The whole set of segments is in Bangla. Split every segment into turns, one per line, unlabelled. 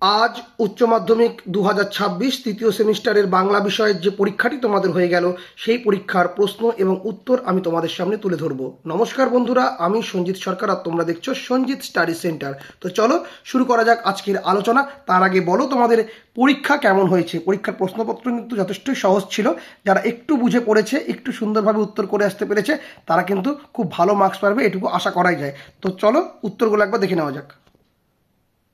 আজ উচ্চ মাধ্যমিক 2026 তৃতীয় সেমিস্টারের বাংলা বিষয়ের যে পরীক্ষাটি তোমাদের হয়ে গেল সেই পরীক্ষার প্রশ্ন এবং উত্তর আমি তোমাদের সামনে তুলে ধরব। নমস্কার বন্ধুরা, আমি সঞ্জিত সরকার আর তোমরা দেখছো সঞ্জিত স্টাডি সেন্টার। তো চলো শুরু করা যাক আজকের আলোচনা। তার আগে বলো তোমাদের পরীক্ষা কেমন হয়েছে। পরীক্ষার প্রশ্নপত্র কিন্তু যথেষ্টই সহজ ছিল। যারা একটু বুঝে পড়েছে, একটু সুন্দরভাবে উত্তর করে আসতে পেরেছে, তারা কিন্তু খুব ভালো মার্কস পাবে, এটুকু আশা করাই যায়। তো চলো উত্তরগুলো একবার দেখে নেওয়া যাক।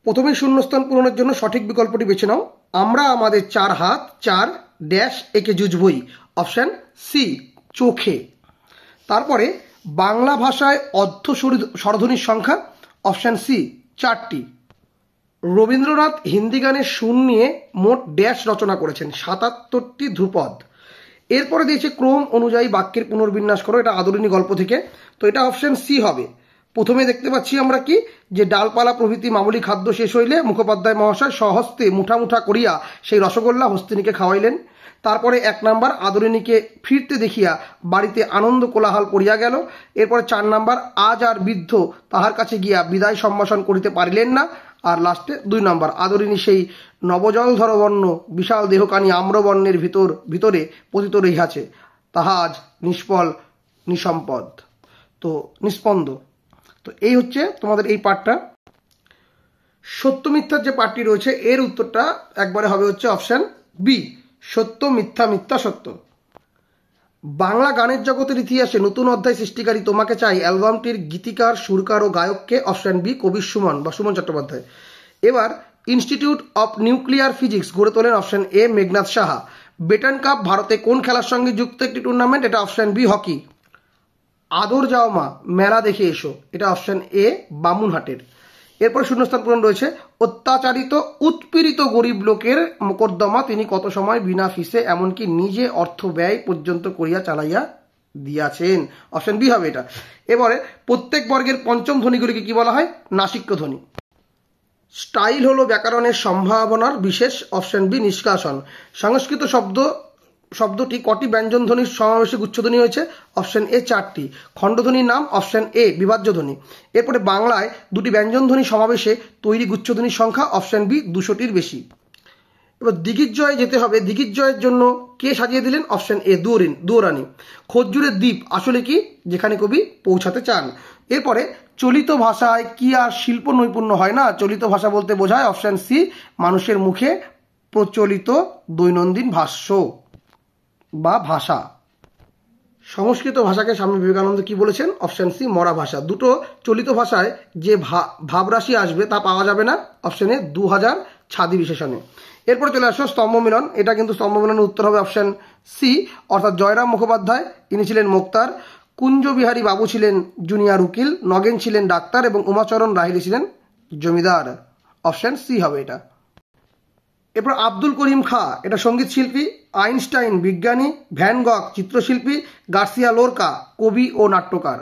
প্রথমেই শূন্যস্থান পূরণের জন্য সঠিক বিকল্পটি বেছে নাও। আমরা আমাদের 4 হাত 4 ড্যাশ একে জুজবই, অপশন সি চোখে। তারপরে বাংলা ভাষায় অর্ধ স্বরধ্বনির সংখ্যা, অপশন সি 4টি। রবীন্দ্রনাথ হিন্দি গানের সুর নিয়ে মোট ড্যাশ রচনা করেছেন, 77টি ধ্রুপদ। এরপরে দিয়েছে ক্রম অনুযায়ী বাক্যের পুনর্বিন্যাস করো, এটা আদরিনী গল্প থেকে। তো এটা অপশন সি হবে। প্রথমে দেখতে পাচ্ছি আমরা কি, যে ডালপালা প্রভৃতি মামুলি খাদ্য শেষ হইলে মুখোপাধ্যায় মহাশয় স্বহস্তে মুঠা মুঠা করিয়া সেই রসগোল্লা হস্তিনীকে খাওয়াইলেন। তারপরে 1 নাম্বার আদরিনীকে ফিরতে দেখিয়া বাড়িতে আনন্দ কোলাহল পড়িয়া গেল। এরপরে 4 নাম্বার আজ আর বৃদ্ধ তাহার কাছে গিয়া বিদায় সম্ভাষণ করিতে পারিলেন না। আর লাস্টে 2 নাম্বার আদরিনী সেই নবজলধর বর্ণ বিশাল দেহকানি আম্রবর্ণের ভিতরে পতিত রহিয়াছে, তাহা আজ নিষ্ফল নিসম্পদ, তো নিস্পন্দ। তো এই হচ্ছে তোমাদের এই পার্টটা। সত্য মিথ্যার যে পার্টটি রয়েছে এর উত্তরটা একবারে হবে হচ্ছে অপশন বি, সত্য মিথ্যা মিথ্যা সত্য। বাংলা গানের জগতের ইতিহাসে নতুন অধ্যায় সৃষ্টিকারী তোমাকে চাই অ্যালবামটির গীতিকার সুরকার ও গায়ককে, অপশন বি কবি সুমন বা সুমন চট্টোপাধ্যায়। এবার ইনস্টিটিউট অফ নিউক্লিয়ার ফিজিক্স গড়ে তোলেন, option A Meghnad Saha. Beighton Cup ভারতে কোন খেলার সঙ্গে যুক্ত একটি টুর্নামেন্ট, এটা অপশন বি হকি। আদর যাও মা মেলা দেখে এসো, এটা অপশন এ বামুনহাটের। এরপর শূন্যস্থান পূরণ রয়েছে, অত্যাচারিত উৎপীড়িত গরিব লোকের মোকদ্দমা তিনি কত সময় বিনা ফিসে এমনকি নিজে অর্থ ব্যয় পর্যন্ত করিয়া চালাইয়া দিয়াছেন, অপশন বি হবে এটা। এবারে প্রত্যেক বর্গের পঞ্চম ধ্বনিগুলিকে কি বলা হয়, নাসিক্য ধ্বনি। স্টাইল হলো ব্যাকরণের সম্ভাবনার বিশেষ, অপশন বি নিষ্কাশন। সংস্কৃত শব্দটি কটি ব্যঞ্জন ধ্বনির সমাবেশে গুচ্ছধ্বনি হয়েছে, অপশন এ 4টি। খণ্ডধ্বনির নাম, অপশন এ বিভাজ্য ধ্বনি। এরপরে বাংলায় 2টি ব্যঞ্জন ধ্বনি সমাবেশে তৈরি গুচ্ছধ্বনির সংখ্যা, অপশন বি 200টির বেশি। এবার দিগিজ্জয়ে যেতে হবে, দিগিজ্জয়ের জন্য কে সাজিয়ে দিলেন, অপশন এ দুয়োরানী। খজ্জুরের দ্বীপ আসলে কি, যেখানে কবি পৌঁছাতে চান। এরপরে চলিত ভাষায় কি আর শিল্প নৈপুণ্য হয় না, চলিত ভাষা বলতে বোঝায়, অপশন সি মানুষের মুখে প্রচলিত দৈনন্দিন ভাষ্য বা ভাষা। সংস্কৃত ভাষাকে স্বামী বিবেকানন্দ কি বলেছেন, অপশন সি মরা ভাষা। দুটো চলিত ভাষায় যে ভাবরাশি আসবে তা পাওয়া যাবে না, অপশনে 2000 ছাদি বিশেষণে। এরপরে চলে আসো স্তম্ভ মিলন, এটা কিন্তু স্তম্ভ মিলনের উত্তর হবে অপশন সি, অর্থাৎ জয়রাম মুখোপাধ্যায় ইনি ছিলেন মোক্তার, কুঞ্জবিহারী বাবু ছিলেন জুনিয়র উকিল, নগেন ছিলেন ডাক্তার এবং উমাচরণ রাহিলি ছিলেন জমিদার, অপশন সি হবে এটা। এরপর আব্দুল করিম খাঁ এটা সঙ্গীত শিল্পী, আইনস্টাইন বিজ্ঞানী, ভ্যান গক চিত্রশিল্পী, গার্সিয়া লোরকা কবি ও নাট্যকার,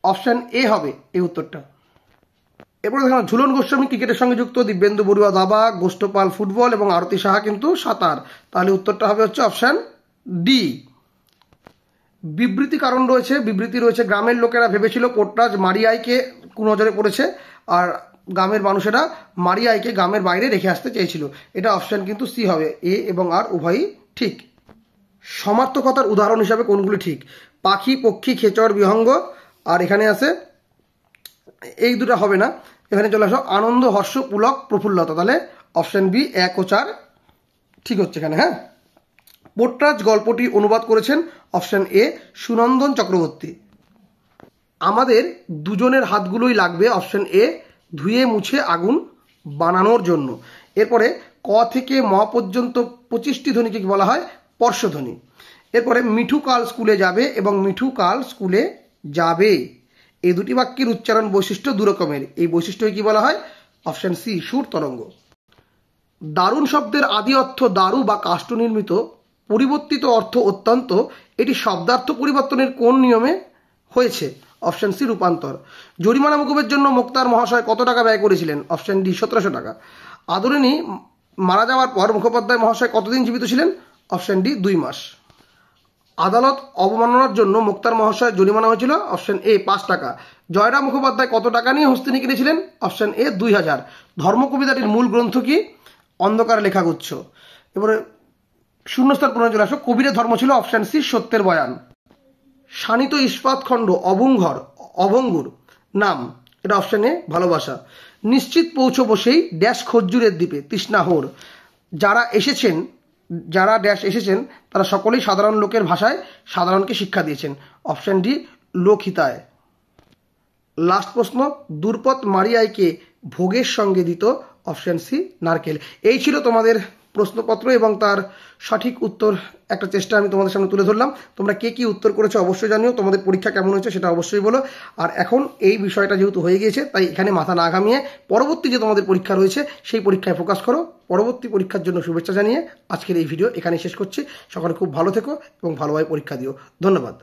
অপশন এ হবে এই উত্তরটা। এরপর দেখুন ঝুলন গোস্বামী ক্রিকেটের সঙ্গে যুক্ত, দিব্যেন্দু বড়ুয়া দাবা, গোষ্ঠপাল ফুটবল এবং আরতি সাহা কিন্তু সাঁতার, তাহলে উত্তরটা হবে হচ্ছে অপশন ডি। বিবৃতি কারণ রয়েছে, বিবৃতি রয়েছে গ্রামের লোকেরা ভেবেছিল পোর্টরাজ মারিয়াইকে কুনজরে পড়েছে, আর গ্রামের মানুষেরা মারিয়াইকে গ্রামের বাইরে রেখে আসতে চেয়েছিল, এটা অপশন কিন্তু সি হবে, এ এবং আর উভয়ই ঠিক। সমার্থকতার উদাহরণ হিসাবে কোনগুলি ঠিক, পাখি পক্ষী খেচর বিহঙ্গ, আর এখানে আছে এই দুটো হবে না, এখানে চলে আসো আনন্দ হর্ষ পুলক প্রফুল্লতা, তাহলে অপশন বি 1 ও 4 ঠিক হচ্ছে এখানে। হ্যাঁ, পোর্টরাজ গল্পটি অনুবাদ করেছেন, অপশন এ সুনন্দন চক্রবর্তী। আমাদের দুজনের হাতগুলোই লাগবে, অপশন এ ধুয়ে মুছে আগুন বানানোর জন্য। এরপরে ক থেকে ম পর্যন্ত 25টি ধ্বনিকে কি বলা হয়, স্পর্শধ্বনি। এরপরে মিঠু কাল স্কুলে যাবে এবং মিঠু কাল স্কুলে যাবে, এই দুটি বাক্যের উচ্চারণ বৈশিষ্ট্য 2 রকমের, এই বৈশিষ্ট্যকে কি বলা হয়, অপশন সি সুর তরঙ্গ। দারুণ শব্দের আদি অর্থ দারু বা কাষ্ঠ নির্মিত, পরিবর্তিত অর্থ অত্যন্ত, এটি শব্দার্থ পরিবর্তনের কোন নিয়মে হয়েছে, অপশন সি রূপান্তর। জরিমানা মুকুবের জন্য মোক্তার মহাশয় কত টাকা ব্যয় করেছিলেন, অপশন ডি 1700 টাকা। আদরিনী মারা যাওয়ার পর মুখোপাধ্যায় মহাশয় কতদিন জীবিত ছিলেন, অপশন ডি 2 মাস। আদালত অবমাননার জন্য মোক্তার মহাশয় জরিমানা হয়েছিল, অপশন এ 5 টাকা। জয়রাম মুখোপাধ্যায় কত টাকা নিয়ে হস্তিনী কিনেছিলেন? Option A 2000। ধর্ম কবিতাটির মূল গ্রন্থ কি? অন্ধকার লেখাগুচ্ছ। এবারে শূন্যস্থান পূরণে চলে আসো। কবিরের ধর্ম ছিল অপশন সি সত্যের বয়ান। শানিত ইস্পাত খণ্ড অভঙ্গর অভঙ্গুর নাম, এটা অপশন এ ভালোবাসা। নিশ্চিত পৌঁছবো সেই ড্যাশ খজ্জুরের দ্বীপে তৃষ্ণাহোর। যারা ড্যাশ এসেছেন তারা সকলেই সাধারণ লোকের ভাষায় সাধারণকে শিক্ষা দিয়েছেন। Option D লোকহিতায়। লাস্ট প্রশ্ন, দুর্পদ মারিয়াইকে ভোগের সঙ্গে দিত? অপশন সি নারকেল। এই ছিল তোমাদের প্রশ্নপত্র এবং তার সঠিক উত্তর একটা চেষ্টা আমি তোমাদের সামনে তুলে ধরলাম। তোমরা কে কি উত্তর করেছো অবশ্যই জানিও, তোমাদের পরীক্ষা কেমন হয়েছে সেটা অবশ্যই বলো। আর এখন এই বিষয়টা যেহেতু হয়ে গিয়েছে তাই এখানে মাথা না ঘামিয়ে পরবর্তী যে তোমাদের পরীক্ষা রয়েছে সেই পরীক্ষায় ফোকাস করো। পরবর্তী পরীক্ষার জন্য শুভেচ্ছা জানিয়ে আজকের এই ভিডিও এখানে শেষ করছি। সকলে খুব ভালো থেকো এবং ভালোভাবে পরীক্ষা দিও। ধন্যবাদ।